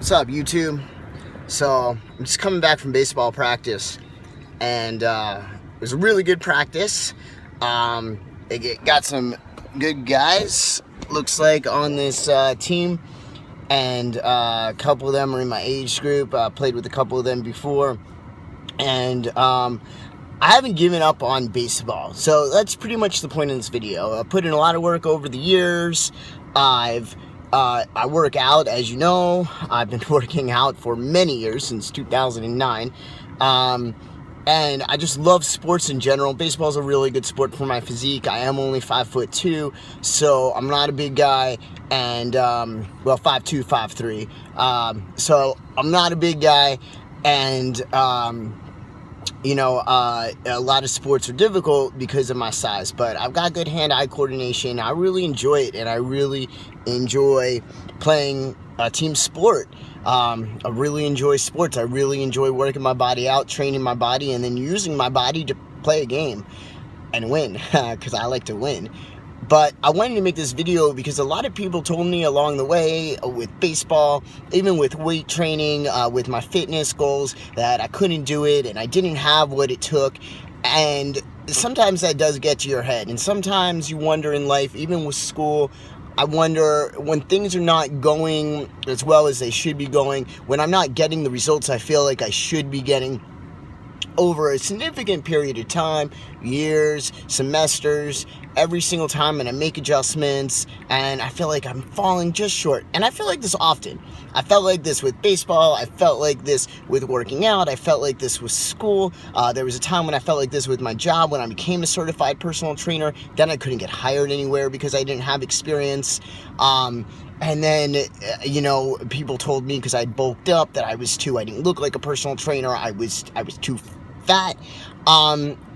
What's up, YouTube? So I'm just coming back from baseball practice, and it was a really good practice. It got some good guys, looks like, on this team, and a couple of them are in my age group. Played with a couple of them before, and I haven't given up on baseball. So that's pretty much the point of this video. I put in a lot of work over the years. I work out, as you know. I've been working out for many years, since 2009. And I just love sports in general. Baseball is a really good sport for my physique. I am only 5'2", so I'm not a big guy. And, well, 5'2", 5'3". So I'm not a big guy. And, a lot of sports are difficult because of my size, but I've got good hand-eye coordination. I really enjoy it, and I really enjoy playing a team sport. I really enjoy sports. I really enjoy working my body out, training my body, and then using my body to play a game and win, because I like to win. But I wanted to make this video because a lot of people told me along the way with baseball, even with weight training, with my fitness goals, that I couldn't do it and I didn't have what it took. And sometimes that does get to your head. And sometimes you wonder in life, even with school, I wonder when things are not going as well as they should be going, when I'm not getting the results I feel like I should be getting over a significant period of time, years, semesters, every single time, and I make adjustments, and I feel like I'm falling just short. And I feel like this often. I felt like this with baseball. I felt like this with working out. I felt like this with school. There was a time when I felt like this with my job, when I became a certified personal trainer. Then I couldn't get hired anywhere because I didn't have experience. And then, people told me because I bulked up that I didn't look like a personal trainer. I was too fat.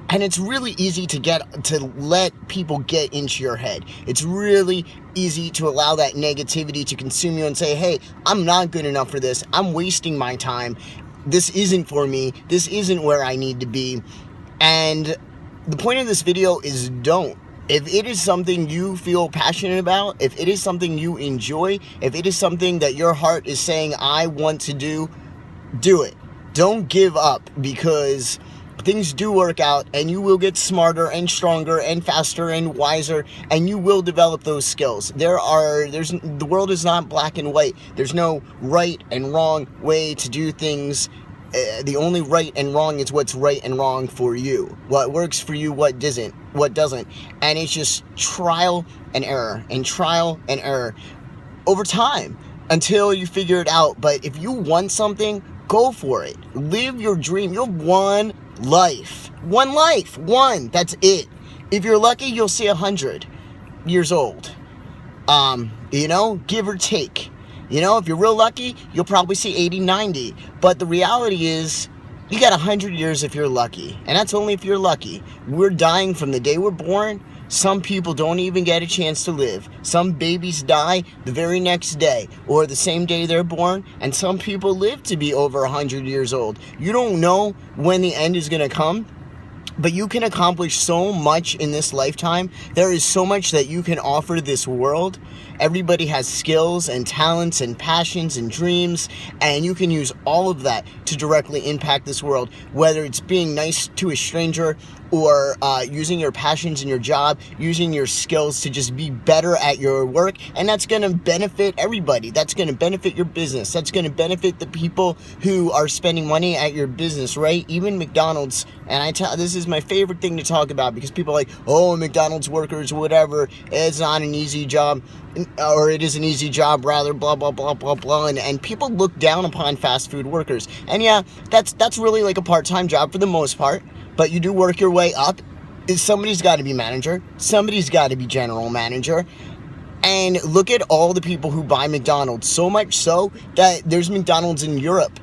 And it's really easy to let people get into your head. It's really easy to allow that negativity to consume you and say, hey, I'm not good enough for this. I'm wasting my time. This isn't for me. This isn't where I need to be. And the point of this video is don't. If it is something you feel passionate about, if it is something you enjoy, if it is something that your heart is saying, I want to do it. Don't give up, because things do work out, and you will get smarter and stronger and faster and wiser, and you will develop those skills. The world is not black and white. There's no right and wrong way to do things. The only right and wrong is what's right and wrong for you. What works for you, what doesn't. And it's just trial and error over time until you figure it out. But if you want something, go for it. Live your dream. You have one life. That's it. If you're lucky, you'll see 100 years old. Give or take. If you're real lucky, you'll probably see 80, 90. But the reality is, you got 100 years if you're lucky. And that's only if you're lucky. We're dying from the day we're born. Some people don't even get a chance to live. Some babies die the very next day or the same day they're born, and some people live to be over 100 years old. You don't know when the end is going to come, but you can accomplish so much in this lifetime. There is so much that you can offer this world. Everybody has skills and talents and passions and dreams, and you can use all of that to directly impact this world, whether it's being nice to a stranger or using your passions in your job, using your skills to just be better at your work. And that's going to benefit everybody. That's going to benefit your business. That's going to benefit the people who are spending money at your business, right? Even McDonald's. And this is my favorite thing to talk about, because people are like, oh, McDonald's workers, whatever, it's not an easy job, or it is an easy job rather, blah, blah, blah, blah, blah. And people look down upon fast food workers. And yeah, that's really like a part-time job for the most part. But you do work your way up. Somebody's got to be manager. Somebody's got to be general manager. And look at all the people who buy McDonald's. So much so that there's McDonald's in Europe.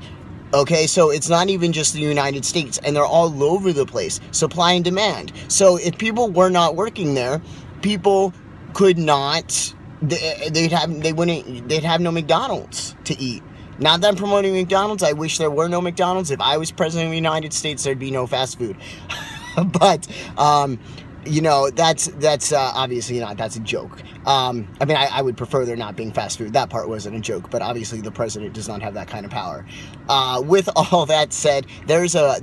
Okay, so it's not even just the United States. And they're all over the place. Supply and demand. So if people were not working there, people could not... They'd have no McDonald's to eat. Not that I'm promoting McDonald's. I wish there were no McDonald's. If I was president of the United States, there'd be no fast food. But you know, that's obviously not, that's a joke. I mean, I would prefer there not being fast food. That part wasn't a joke, but obviously the president does not have that kind of power. With all that said,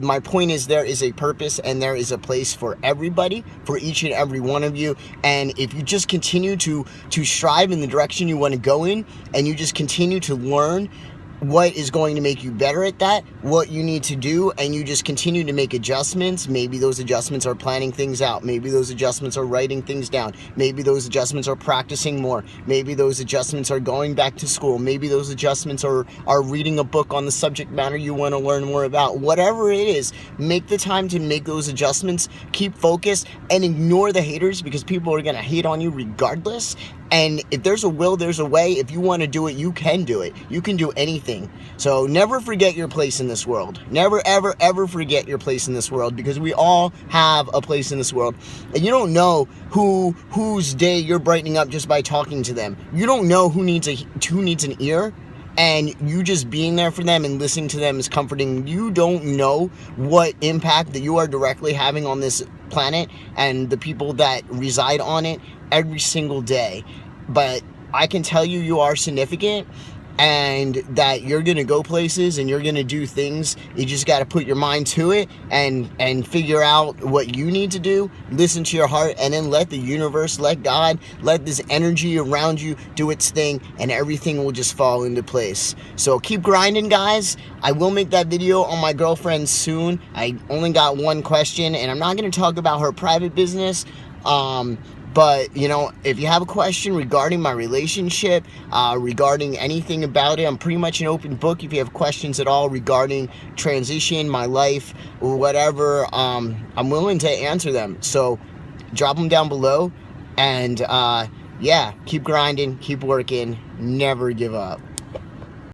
my point is there is a purpose and there is a place for everybody, for each and every one of you. And if you just continue to strive in the direction you want to go in, and you just continue to learn what is going to make you better at that, what you need to do, and you just continue to make adjustments. Maybe those adjustments are planning things out. Maybe those adjustments are writing things down. Maybe those adjustments are practicing more. Maybe those adjustments are going back to school. Maybe those adjustments are reading a book on the subject matter you want to learn more about. Whatever it is, make the time to make those adjustments. Keep focused and ignore the haters, because people are going to hate on you regardless. And if there's a will, there's a way. If you want to do it, you can do it. You can do anything. So never forget your place in this world. Never, ever, ever forget your place in this world, because we all have a place in this world. And you don't know whose day you're brightening up just by talking to them. You don't know who needs an ear. And you just being there for them and listening to them is comforting. You don't know what impact that you are directly having on this planet and the people that reside on it every single day. But I can tell you, you are significant, and that you're going to go places and you're going to do things. You just got to put your mind to it and figure out what you need to do. Listen to your heart, and then let the universe, let God, let this energy around you do its thing, and everything will just fall into place. So keep grinding, guys. I will make that video on my girlfriend soon. I only got one question, and I'm not going to talk about her private business. But, you know, if you have a question regarding my relationship, regarding anything about it, I'm pretty much an open book. If you have questions at all regarding transition, my life, or whatever, I'm willing to answer them. So drop them down below. And, yeah, keep grinding, keep working, never give up.